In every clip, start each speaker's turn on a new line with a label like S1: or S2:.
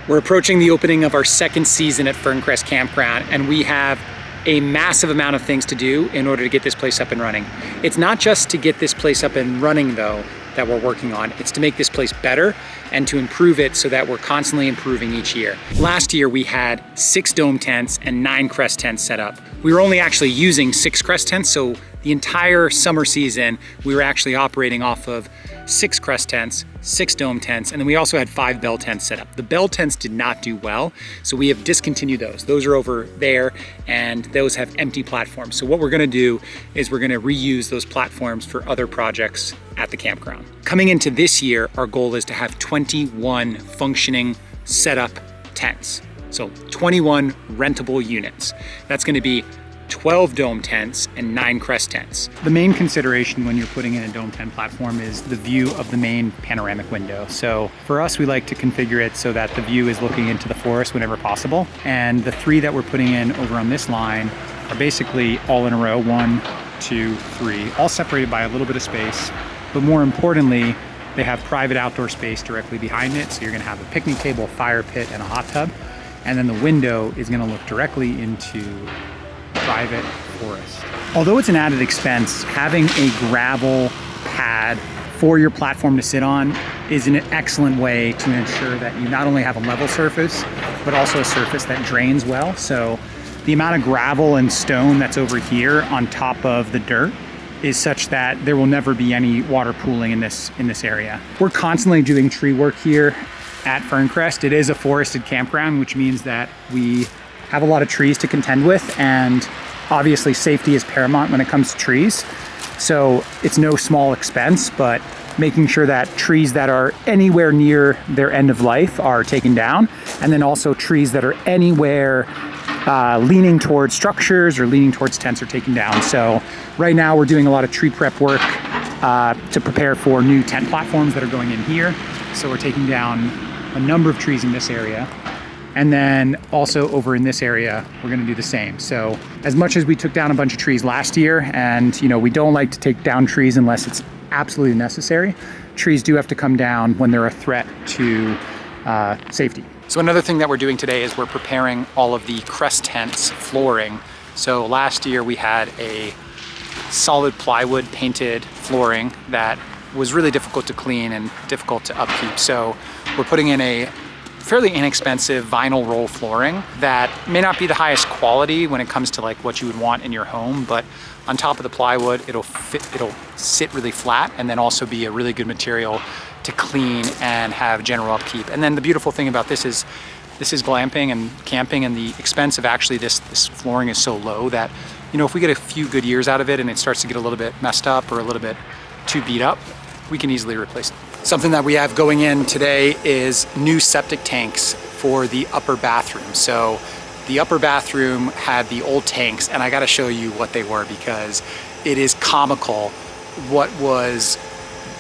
S1: We're approaching the opening of our second season at Ferncrest Campground, and we have a massive amount of things to do in order to get this place up and running. It's not just to get this place up and running though that we're working on, it's to make this place better and to improve it so that we're constantly improving each year. Last year we had 6 dome tents and 9 crest tents set up. We were only actually using 6 crest tents, so the entire summer season we were actually operating off of 6 crest tents, 6 dome tents, and then we also had 5 bell tents set up. The bell tents did not do well, so we have discontinued those. Those are over there, and those have empty platforms. So what we're gonna do is we're gonna reuse those platforms for other projects at the campground. Coming into this year, our goal is to have 21 functioning setup tents. So 21 rentable units. That's gonna be 12 dome tents and 9 crest tents. The main consideration when you're putting in a dome tent platform is the view of the main panoramic window. So for us, we like to configure it so that the view is looking into the forest whenever possible. And the 3 that we're putting in over on this line are basically all in a row, 1, 2, 3, all separated by a little bit of space. But more importantly, they have private outdoor space directly behind it. So you're gonna have a picnic table, a fire pit, and a hot tub. And then the window is gonna look directly into private forest. Although it's an added expense, having a gravel pad for your platform to sit on is an excellent way to ensure that you not only have a level surface, but also a surface that drains well. So the amount of gravel and stone that's over here on top of the dirt is such that there will never be any water pooling in this area. We're constantly doing tree work here at Ferncrest. It is a forested campground, which means that we have a lot of trees to contend with, and obviously safety is paramount when it comes to trees. So it's no small expense, but making sure that trees that are anywhere near their end of life are taken down, and then also trees that are anywhere leaning towards structures or leaning towards tents are taken down. So right now we're doing a lot of tree prep work to prepare for new tent platforms that are going in here. So we're taking down a number of trees in this area. And then also over in this area, we're gonna do the same. So as much as we took down a bunch of trees last year, and we don't like to take down trees unless it's absolutely necessary, trees do have to come down when they're a threat to safety. So another thing that we're doing today is we're preparing all of the crest tents flooring. So last year we had a solid plywood painted flooring that was really difficult to clean and difficult to upkeep. So we're putting in a fairly inexpensive vinyl roll flooring that may not be the highest quality when it comes to like what you would want in your home, but on top of the plywood, it'll sit really flat, and then also be a really good material to clean and have general upkeep. And then the beautiful thing about this is glamping and camping, and the expense of actually this flooring is so low that, if we get a few good years out of it and it starts to get a little bit messed up or a little bit too beat up, we can easily replace it. Something that we have going in today is new septic tanks for the upper bathroom. So the upper bathroom had the old tanks, and I gotta show you what they were because it is comical what was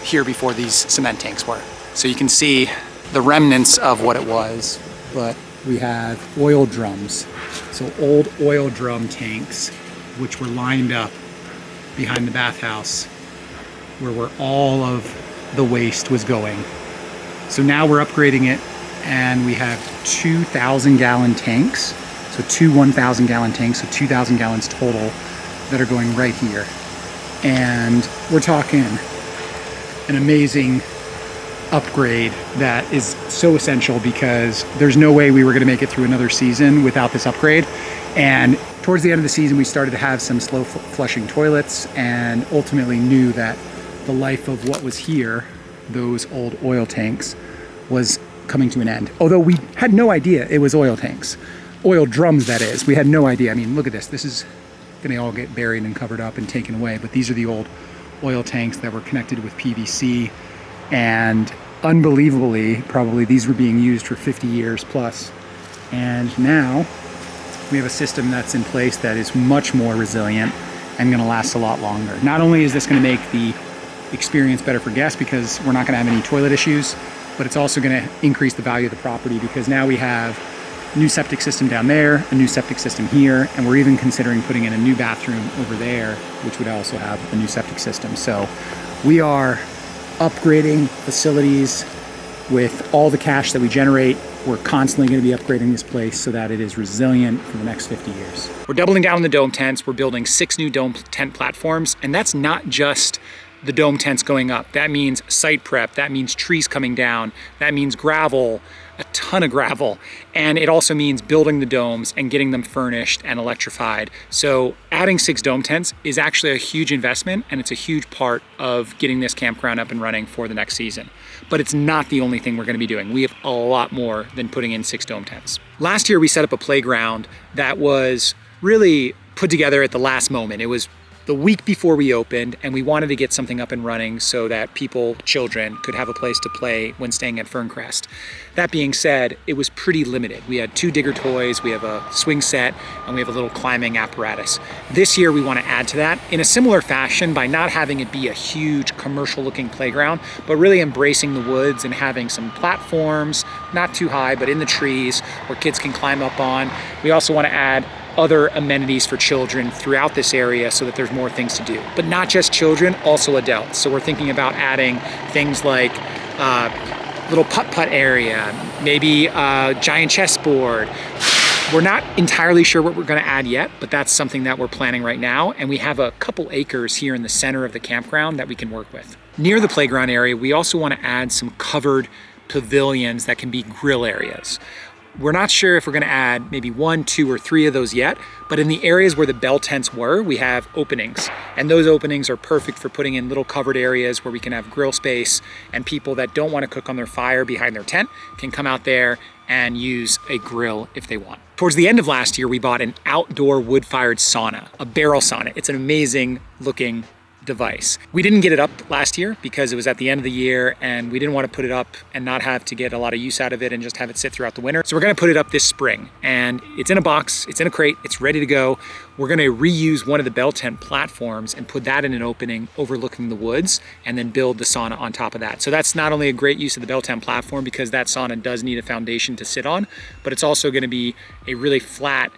S1: here before these cement tanks were. So you can see the remnants of what it was, but we have oil drums. So old oil drum tanks, which were lined up behind the bathhouse where all of the waste was going. So now we're upgrading it, and we have 2,000 gallon tanks. So 2 1,000 gallon tanks, so 2,000 gallons total that are going right here. And we're talking an amazing upgrade that is so essential because there's no way we were gonna make it through another season without this upgrade. And towards the end of the season, we started to have some slow flushing toilets, and ultimately knew that the life of what was here, those old oil tanks, was coming to an end. Although we had no idea it was oil tanks. Oil drums, that is. We had no idea. I mean, look at this. This is gonna all get buried and covered up and taken away, but these are the old oil tanks that were connected with PVC, and unbelievably, probably these were being used for 50 years plus. And now we have a system that's in place that is much more resilient and gonna last a lot longer. Not only is this gonna make the experience better for guests because we're not gonna have any toilet issues, but it's also gonna increase the value of the property because now we have a new septic system down there, a new septic system here, and we're even considering putting in a new bathroom over there, which would also have a new septic system. So we are upgrading facilities with all the cash that we generate we're constantly going to be upgrading this place so that it is resilient for the next 50 years. We're doubling down on the dome tents. We're building 6 new dome tent platforms, and that's not just the dome tents going up. That means site prep, that means trees coming down, that means gravel, a ton of gravel. And it also means building the domes and getting them furnished and electrified. So adding 6 dome tents is actually a huge investment, and it's a huge part of getting this campground up and running for the next season. But it's not the only thing we're gonna be doing. We have a lot more than putting in 6 dome tents. Last year we set up a playground that was really put together at the last moment. It was the week before we opened, and we wanted to get something up and running so that people, children, could have a place to play when staying at Ferncrest. That being said, it was pretty limited. We had 2 digger toys, we have a swing set, and we have a little climbing apparatus. This year we want to add to that in a similar fashion by not having it be a huge commercial looking playground, but really embracing the woods and having some platforms, not too high, but in the trees where kids can climb up on. We also want to add other amenities for children throughout this area so that there's more things to do. But not just children, also adults. So we're thinking about adding things like little putt-putt area, maybe a giant chessboard. We're not entirely sure what we're gonna add yet, but that's something that we're planning right now. And we have a couple acres here in the center of the campground that we can work with. Near the playground area, we also wanna add some covered pavilions that can be grill areas. We're not sure if we're gonna add maybe 1, 2, or 3 of those yet, but in the areas where the bell tents were, we have openings. And those openings are perfect for putting in little covered areas where we can have grill space, and people that don't wanna cook on their fire behind their tent can come out there and use a grill if they want. Towards the end of last year, we bought an outdoor wood-fired sauna, a barrel sauna. It's an amazing looking device. We didn't get it up last year because it was at the end of the year, and we didn't want to put it up and not have to get a lot of use out of it and just have it sit throughout the winter. So we're gonna put it up this spring, and it's in a box, it's in a crate, it's ready to go. We're gonna reuse one of the bell tent platforms and put that in an opening overlooking the woods, and then build the sauna on top of that. So that's not only a great use of the bell tent platform because that sauna does need a foundation to sit on, but it's also gonna be a really flat,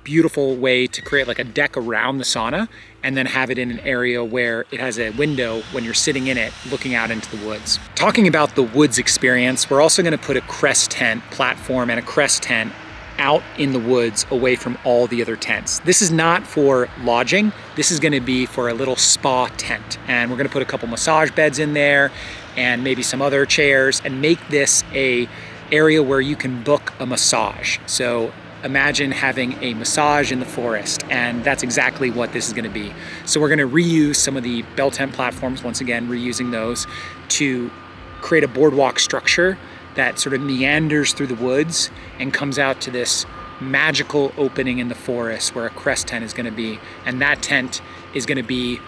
S1: beautiful way to create like a deck around the sauna and then have it in an area where it has a window when you're sitting in it looking out into the woods. Talking about the woods experience, we're also gonna put a Crest tent platform and a Crest tent out in the woods away from all the other tents. This is not for lodging, this is gonna be for a little spa tent. And we're gonna put a couple massage beds in there and maybe some other chairs and make this a area where you can book a massage. So imagine having a massage in the forest, and that's exactly what this is gonna be. So we're gonna reuse some of the bell tent platforms, once again, reusing those to create a boardwalk structure that sort of meanders through the woods and comes out to this magical opening in the forest where a Crest tent is gonna be. And that tent is gonna be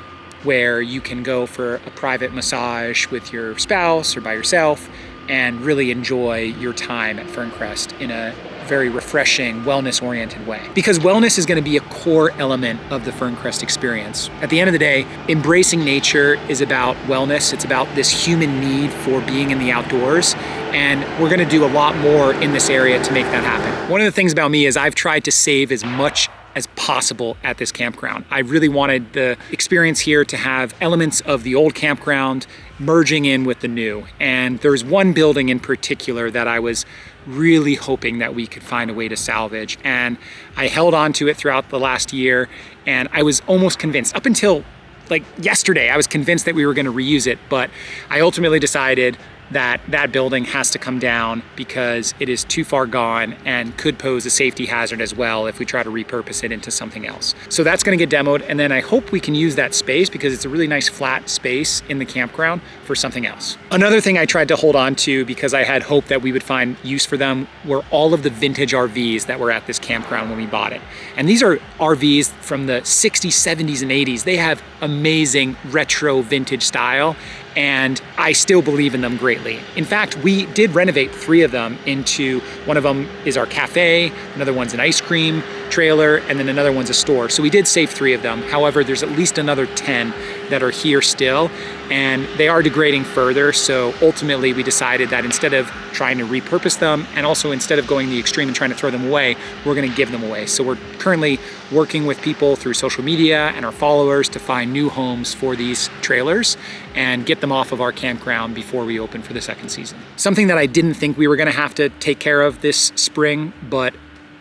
S1: where you can go for a private massage with your spouse or by yourself and really enjoy your time at Ferncrest in a very refreshing, wellness-oriented way. Because wellness is gonna be a core element of the Ferncrest experience. At the end of the day, embracing nature is about wellness. It's about this human need for being in the outdoors. And we're gonna do a lot more in this area to make that happen. One of the things about me is I've tried to save as much as possible at this campground. I really wanted the experience here to have elements of the old campground merging in with the new. And there's one building in particular that I was really hoping that we could find a way to salvage. And I held on to it throughout the last year, and I was almost convinced, up until like yesterday, I was convinced that we were gonna reuse it, but I ultimately decided that that building has to come down because it is too far gone and could pose a safety hazard as well if we try to repurpose it into something else. So that's gonna get demoed, and then I hope we can use that space because it's a really nice flat space in the campground for something else. Another thing I tried to hold on to because I had hope that we would find use for them were all of the vintage RVs that were at this campground when we bought it. And these are RVs from the 60s, 70s, and 80s. They have amazing retro vintage style, and I still believe in them greatly. In fact, we did renovate 3 of them into, one of them is our cafe, another one's an ice cream trailer, and then another one's a store. So we did save 3 of them. However, there's at least another 10 that are here still, and they are degrading further. So ultimately we decided that instead of trying to repurpose them, and also instead of going the extreme and trying to throw them away, we're gonna give them away. So we're currently working with people through social media and our followers to find new homes for these trailers and get them off of our campground before we open for the second season. Something that I didn't think we were gonna have to take care of this spring, but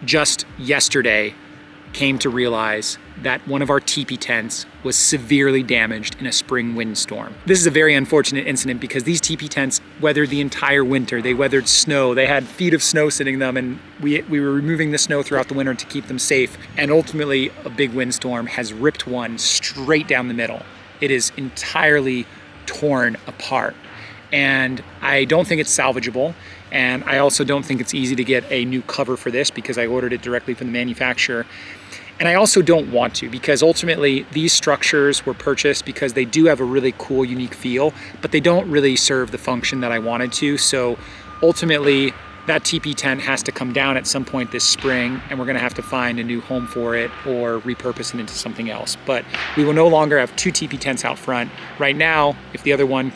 S1: just yesterday came to realize that one of our teepee tents was severely damaged in a spring windstorm. This is a very unfortunate incident because these teepee tents weathered the entire winter. They weathered snow. They had feet of snow sitting in them, and we were removing the snow throughout the winter to keep them safe. And ultimately, a big windstorm has ripped one straight down the middle. It is entirely torn apart. And I don't think it's salvageable. And I also don't think it's easy to get a new cover for this because I ordered it directly from the manufacturer. And I also don't want to, because ultimately these structures were purchased because they do have a really cool, unique feel, but they don't really serve the function that I wanted to. So ultimately that teepee tent has to come down at some point this spring, and we're gonna have to find a new home for it or repurpose it into something else. But we will no longer have 2 teepee tents out front. Right now, if the other one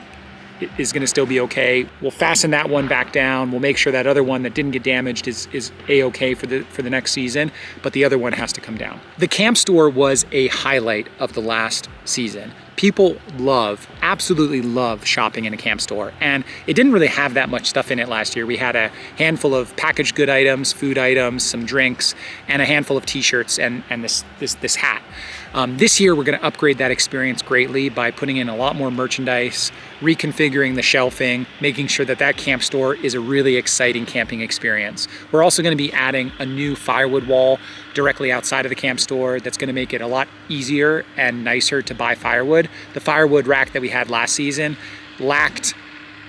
S1: is gonna still be okay, we'll fasten that one back down. We'll make sure that other one that didn't get damaged is a-okay for the next season, but the other one has to come down. The camp store was a highlight of the last season. People absolutely love shopping in a camp store, and it didn't really have that much stuff in it last year. We had a handful of packaged good items, food items, some drinks, and a handful of t-shirts and this hat. This year we're gonna upgrade that experience greatly by putting in a lot more merchandise, reconfiguring the shelving, making sure that that camp store is a really exciting camping experience. We're also gonna be adding a new firewood wall directly outside of the camp store that's gonna make it a lot easier and nicer to buy firewood. The firewood rack that we had last season lacked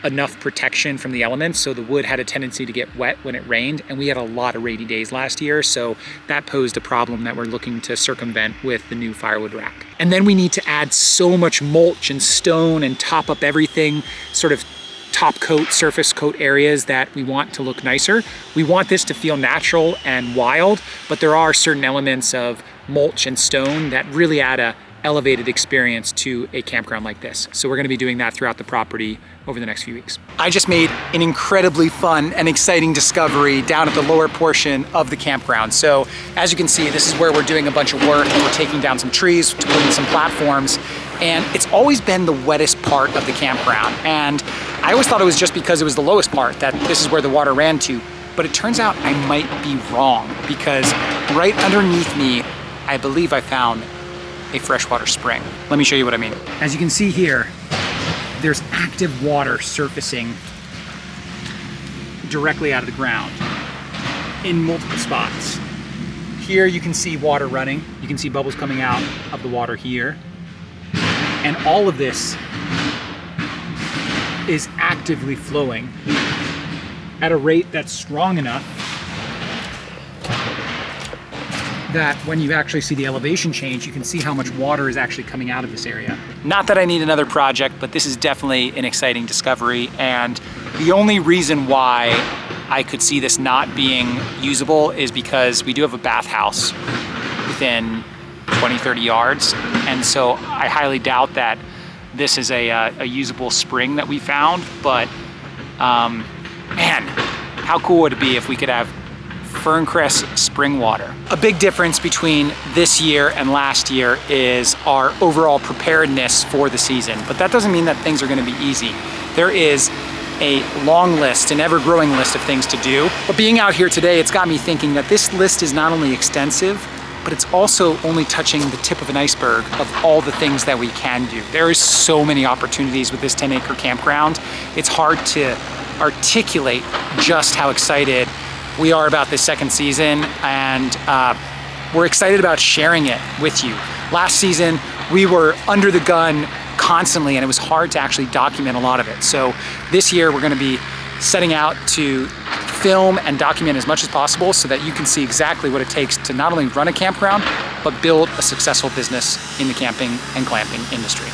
S1: enough protection from the elements, so the wood had a tendency to get wet when it rained, and we had a lot of rainy days last year, so that posed a problem that we're looking to circumvent with the new firewood rack. And then we need to add so much mulch and stone and top up everything, sort of top coat, surface coat areas that we want to look nicer. We want this to feel natural and wild, but there are certain elements of mulch and stone that really add a elevated experience to a campground like this. So we're gonna be doing that throughout the property over the next few weeks. I just made an incredibly fun and exciting discovery down at the lower portion of the campground. So as you can see, this is where we're doing a bunch of work. We're taking down some trees to put in some platforms, and it's always been the wettest part of the campground. And I always thought it was just because it was the lowest part, that this is where the water ran to, but it turns out I might be wrong, because right underneath me, I believe I found a freshwater spring. Let me show you what I mean. As you can see here, there's active water surfacing directly out of the ground in multiple spots. Here you can see water running. You can see bubbles coming out of the water here. And all of this is actively flowing at a rate that's strong enough that when you actually see the elevation change, you can see how much water is actually coming out of this area. Not that I need another project, but this is definitely an exciting discovery. And the only reason why I could see this not being usable is because we do have a bathhouse within 20, 30 yards. And so I highly doubt that this is a usable spring that we found, but man, how cool would it be if we could have Ferncrest spring water. A big difference between this year and last year is our overall preparedness for the season, but that doesn't mean that things are gonna be easy. There is a long list, an ever-growing list of things to do, but being out here today, it's got me thinking that this list is not only extensive, but it's also only touching the tip of an iceberg of all the things that we can do. There is so many opportunities with this 10-acre campground. It's hard to articulate just how excited we are about this second season, and we're excited about sharing it with you. Last season, we were under the gun constantly, and it was hard to actually document a lot of it. So this year, we're gonna be setting out to film and document as much as possible so that you can see exactly what it takes to not only run a campground, but build a successful business in the camping and glamping industry.